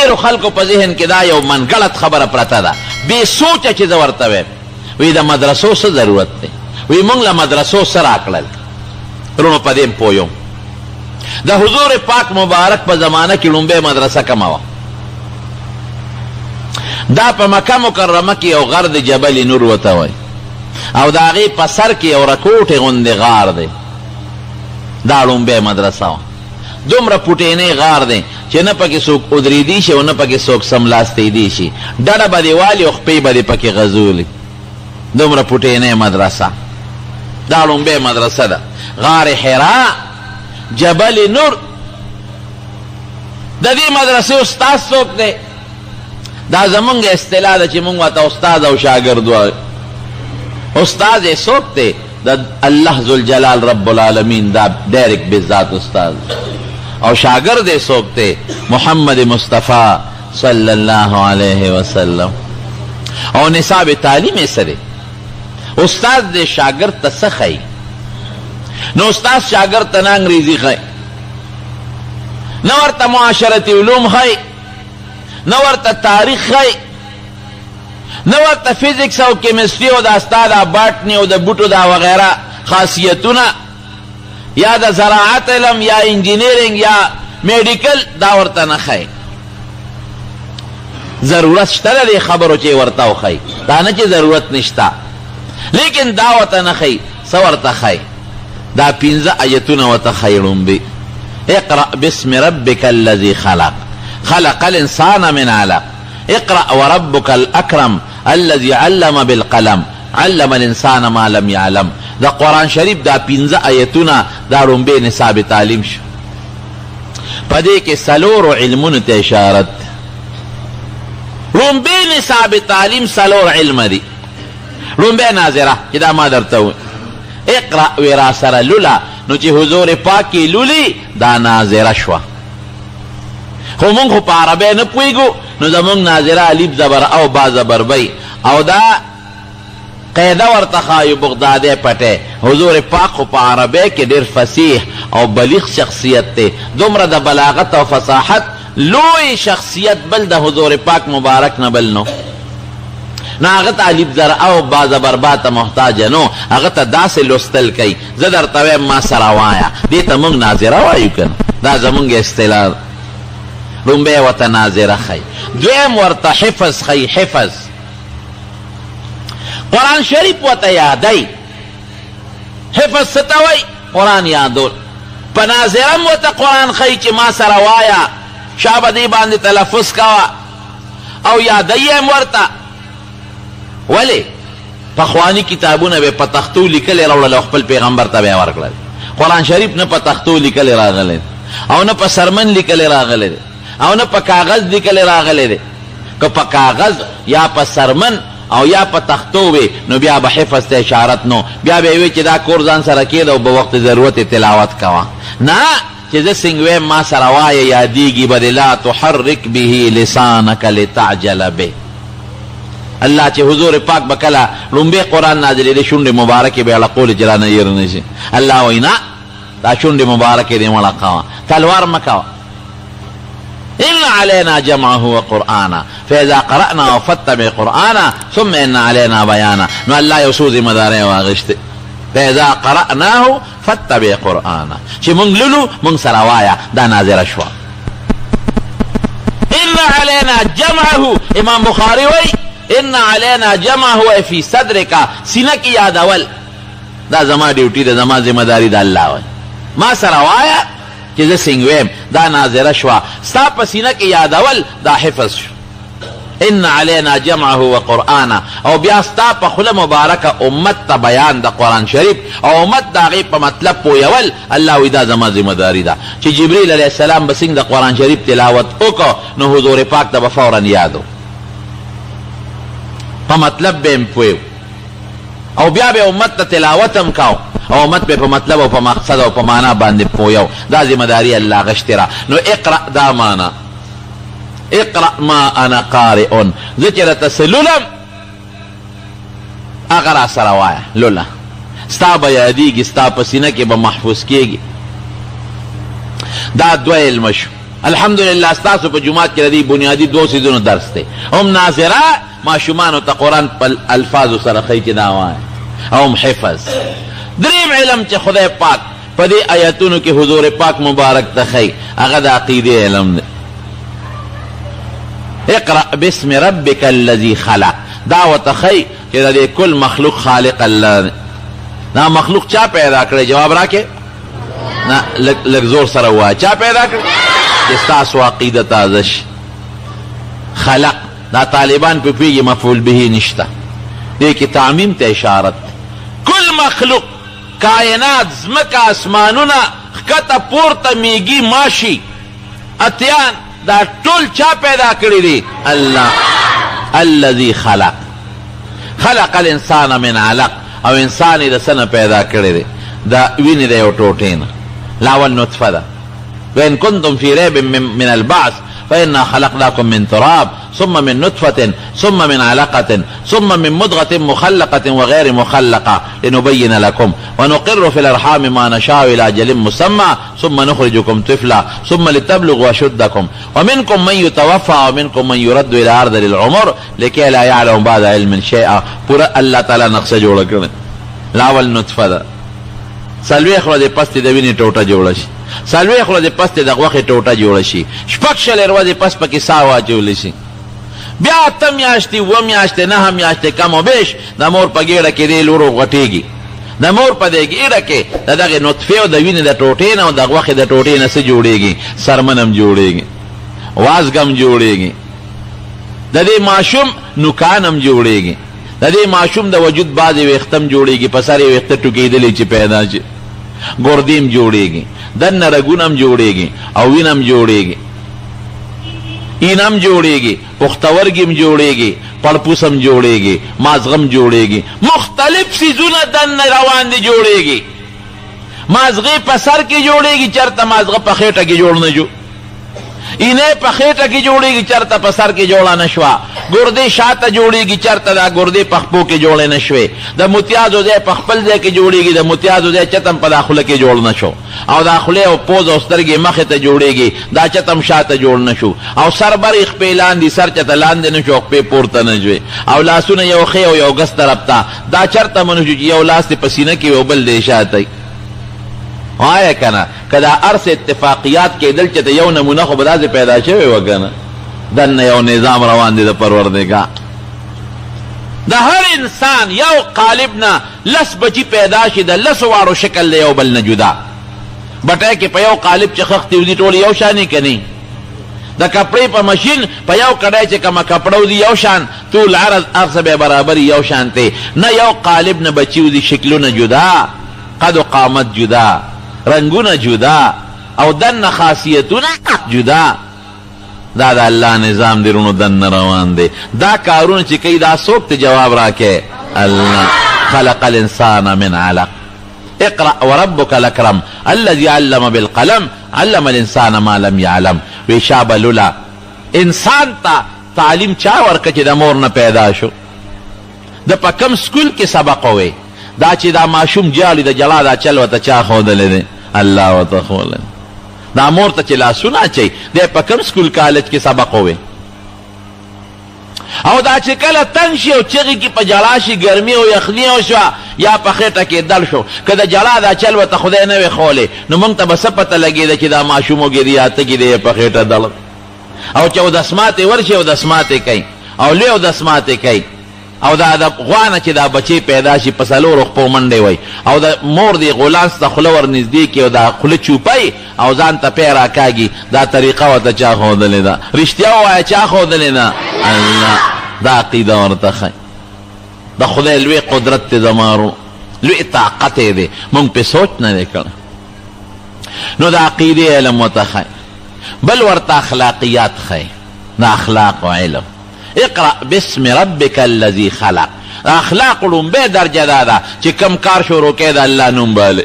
ډېرو خلکو په ذهن کې دا یو منګړت خبره پرته ده بې سوچه چې زه ورته ویم وی د مدرسو څه ضرورت دی وی موږ له مدرسو څه راکړل رونو په دې پوه یم د حضور پاک مبارک په زمانه کې لومبۍ مدرسه کومه وه دا په مکه مکرمه کې یو غر د جبل نور ورته وایي او د هغې په سر کې یو رکوټې غوندې غار دی دا لومبۍ مدرسه وه دومره پوټینی غار دی چې نه پکې څوک ادریدی شي او نه پکې څوک سملاستیدی شي ډډه به دې والي او خپې به دې پکې غزولي دومره پوټینی مدرسه دا لومبۍ مدرسه ده غار حرا جبل نور د دې مدرسې استاد څوک دی دا زمونږ اصطلاح ده چې مونږ ورته استاد او شاګرد وایو استاد یې څوک دی د الله ذوالجلال رب العالمین دا ډایرکټ بذات استاد او شاگرد څوک دی محمد مصطفی صلی الله علیه وسلم او نصاب تعلیم یې څه دی استاد دې شاگرد ته څه ښیي نو استاد شاگرد ته نه انګریزي ښیي نه ورته معاشرتي علوم ښیي نه ورته تاریخ ښیي نه ورته فزیکس او کیمستري او دا ستا دا باټني او د بوټو دا وغیره خاصیتونه یا د زراعت علم یا انجینیرنگ یا میډیکل دا ورته نه ښیي ضرورت شته د دې خبرو چې ورته وښیي دا نه چې ضرورت نشته لیکن دا ورته نه ښیي څه ورته ښیي دا 15 آیتونه ورته ښیي لومبي اقرأ باسم ربک الذي خلق خلق الانسان من علق اقرأ وربك الأكرم الذي علم بالقلم علم الانسان ما لم يعلم دا قرآن شریف دا 15 آیتونه دا لومبۍ نصاب تعلیم شو په دې کې څلورو علمونو ته اشارت لومبۍ نصاب تعلیم څلور علم دي لومبۍ ناظره چې دا ما درته وایي اقرأ وی را سره لوله نو چې حضور پاک یې لولي دا ناظره شوه خو مونږ خو په عربی نه پوهېږو نو زمونږ ناظره الف زبر او با زبر بی او دا قیده ورته ښایو بغدادی پټی حضور پاک خو په عربی کې ډېر فصیح او بلیغ شخصیت دی دومره د بلاغت او فصاحت لوی شخصیت بل د حضور پاک مبارک نه بل نو هغه ته الف زر او با زبر با ته محتاجه نو هغه ته داسې لوستل کوي زه درته وایم ما سره وایه دې ته موږ ناظره وایو که دا زمونږ اصطلاح لومبۍ ورته ناظره ښیي دویم ورته حفظ ښیي حفظ قرآن شریف ورته یادی حفظ څه ته وایي قرآن یادول په ناظره م ورته قرآن ښیي چې ما سره وایه شا به دې باندې تلفظ کوه او یادی یې ورته ولې پخواني کتابونه به په تختو لیکلې راوړل او خپل پیغمبر ته به یې ورکړل قرآن شریف نه په تختو لیکلې راغلی او نه په سرمن لیکلې راغلی دی او نه په کاغذ لیکلې راغلی دی که په کاغذ یا په سرمن او یا په تختو وي نو بیا به حفظ ته اشارت نو بیا به وي چې دا کور ځان سره کېده او به وقت ضرورت تلاوت کوه نه چې زه څنګه ویم ما سره وایه یادېږي به دې لا تحرک به لسانک لتعجل به الله چې حضور پاک به کله لومبۍ قرآن نازلېده شونډې مبارکې به یې اړقولې چې رانه هېر نه شي الله وایي نه دا شونډې مبارکې دې مه ړقوه تلوار مه کوه إن علينا جمعه وقرآنا فإذا قرأنا فاتبع قرآنا ثم إن علينا بيانا نو الله یو څو ذمه دارۍ واغشتې فإذا قرأناه فاتبع قرآنا چې مونږ لولو مونږ سره وایه دا ناظره شوه إن علينا جمعه امام بخاري وایي ان علينا جمعه في صدرك سینه کې یادول دا زما ډیوټي ده زما ذمه داري ده الله وایي ما سره وایه چې زه څنګه ویم دا ناظره شوه ستا په سینه کې یادول دا حفظ شو ان علينا جمعه وقرآنا او بیا ستا په خوله مبارکه امت ته بیان د قرآن شریف او امت د هغې په مطلب پویول الله وایي دا زما ذمه داري ده چې جبریل علیه السلام به څنګه د قرآن شریف تلاوت وکړو نو حضور پاک ته به فورا یادو په مطلب به م پویو او بیا به امت ته تلاوت هم کو او امت به په مطلب او په مقصد او په معنا باندې پویو دا ذمه داري الله غشتې را نو اقرأ دا معنا اقرأ ما انا قارئ زه چې راته څه لولم هغه را سره وایه لوله ستا به یادېږي ستا په سینه کې به محفوظ کېږي دا دوه علمه شو الحمدلله ستاسو په جماعت کې ردی بنیادی 2 سیزونو درس دی هم ناظره ماشومانو ته قرآن په الفاظو سره خی چې دا وایي او هم حفظ. دریم علم چې خدای پاک په دې آیتونو کې حضور پاک مبارک ته خی هغه د عقیده علم دی. اقرأ باسم ربک الذی خلق دا وتخی چې د کل مخلوق خالق الله دی. دا مخلوق چا پیدا کړی؟ جواب راکې نه لږ زور سره وایه چا پیدا کړی؟ چې ستاسو عقیده تازه شي. خلق دا طالبان په پیږي مفعول به نشته دې کې تعمیم ته اشارت. کل مخلوق کائنات زمکه اسمانونه ښکته پورته میږي ماشي اتیان دا ټول چا پیدا کړی دی؟ الله. الذي خلق الانسان من علق او انسان د سنه پیدا کړی دی دا ویني د یو ټوټې نه. لاول نطفه ده وإن كنتم في ريب من البعث فإنا خلقناكم من تراب ثم من نطفة ثم من علقة ثم من مضغة مخلقة وغير مخلقة لنبين لكم ونقر في الأرحام ما نشاء إلى أجل مسمى ثم نخرجكم طفلا ثم لتبلغوا أشدكم ومنكم من يتوفى ومنكم من يرد إلى أرض العمر لكي لا يعلم بعد علم شيئا. پورا الله تعالی نقشه جوړ کړل. لاول نطفه ده څلوېښت ورځې پس د وینې ټوټه جوړه شي، څلوېښت ورځې پس د غوښې ټوټه جوړه شي، شپږ شلې ورځې پس پکې ساه واچولی شي، بیا 8 میاشتې 7 میاشتې 9 میاشتې کم و بیش د مور په ګېډه کې دی لورو غټېږي. د مور په دې ګېډه کې د دغې نطفې او د وینې د ټوټې نه او د غوښې د ټوټې نه څه جوړېږي؟ سرمنم جوړېږي، وازګم جوړېږي، د دې ماشوم نوکانم جوړېږي، د دې ماشوم د وجود بعضې ویښتم جوړېږي، په سر یې ویښته ټوکېدلې چې پیدا شي، ګردیم جوړېږي، دننه رګونم جوړېږي او وینم جوړېږي، اینم جوړېږي، پختورګیم جوړېږي، پړپوسم جوړېږي، مازغم جوړېږي، مختلف څیزونه دننه روان دي جوړېږي. مازغې په سر کې جوړېږي، چېرته مازغه په خېټه کې جوړ نه جو، اینه په خېټه کې جوړېږي، چېرته په سر کې جوړه نه شوه، ګردې شاته جوړېږي، چېرته دا ګردې په خپو کې جوړې نه شوې، د متیازو ځای په خپل ځای کې جوړېږي، د متیازو ځای چتم په دا خوله کې جوړ نه شو، او دا خولې او پوز او سترګې مخې ته جوړېږي، دا چتم شاته جوړ نه شو، او سر برې خپې لاندې سر چته لاندې نه شو، خپې پورته نه شوې، او لاسونه یو ښې او یو ګس طرف ته، دا چېرته منو شو چې یو لاس دې په سینه کې او بل دې شاته وایه که نه که دا ارس اتفاقیات کېدل چې د یو نمونه خو به داسې پیدا شوی وه که نه دننه یو نظام روان دی د پروردګار. د هر انسان یو قالب نه 10 بچي پیدا شي، د 10 واړو شکل د یو بل نه جدا. بټی کې په یو قالب چې خښتې وځي ټول یو شانې که نه؟ د کپړې په مشین په یو کډی چې کومه کپړه وځي یو شان، طول عرض هر څه بیا برابر یو شانتې نه. یو قالب نه بچي وځي، شکلونه جدا، قد و قامت جدا، رنگونه جدا، او دننه خاصیتونه جدا. دا د الله نظام دی رونو دننه روان دی. دا کارونه چې کوي دا څوک ته جواب راکې؟ الله. خلق الانسان من علق اقرأ وربك الاكرم الذي علم بالقلم علم الانسان ما لم يعلم. وی شابلولا انسان ته تعلیم چا ورکه چې د مور نه پیدا شو؟ د په کم سکول کې سبق وی دا چې دا ماشوم جالي د جلا دا چل ورته چا ښودلی دی؟ الله ورته ښودلی. دا مور ته چې لاسونه اچوي دی په کوم سکول کالج کې سبق ووی، او دا چې کله تنګ شي او چغې کې په جلا شي، ګرمي او یخني او شوه یا په خېټه کې دل شو، که د جلا دا چل ورته خدای نه وی ښولی نو موږ ته به څه پته لګېده چې دا ماشوم وګېري یا تګي دی په خېټه دل، او چې اودسماتې ورشي اودسماتې کوي او لوی اودسماتې کوي، او دا د غوانه چې دا بچی پیدا شي په 4 خپو منډې وی، او د مور دی غولانس ته خوله ور نږدې کړي او دا خوله چوپی او ځان ته پی راکاږي. دا طریقه ورته چا ښودلې ده؟ رښتیا ووایه چا ښودلې ده؟ الله. دا عقیده ورته ښایي. د خدای لوی قدرت دی زمارو، لوی طاقت یې دی، موږ پې سوچ نه دی کړی. نو د عقیدې علم ورته ښایي. بل ورته اخلاقیات ښایي، د اخلاق و علم. اقرأ باسم ربک الذی خلق. اخلاق لومبه درجه دا ده چې کم کار شروع کې د الله نوم باله.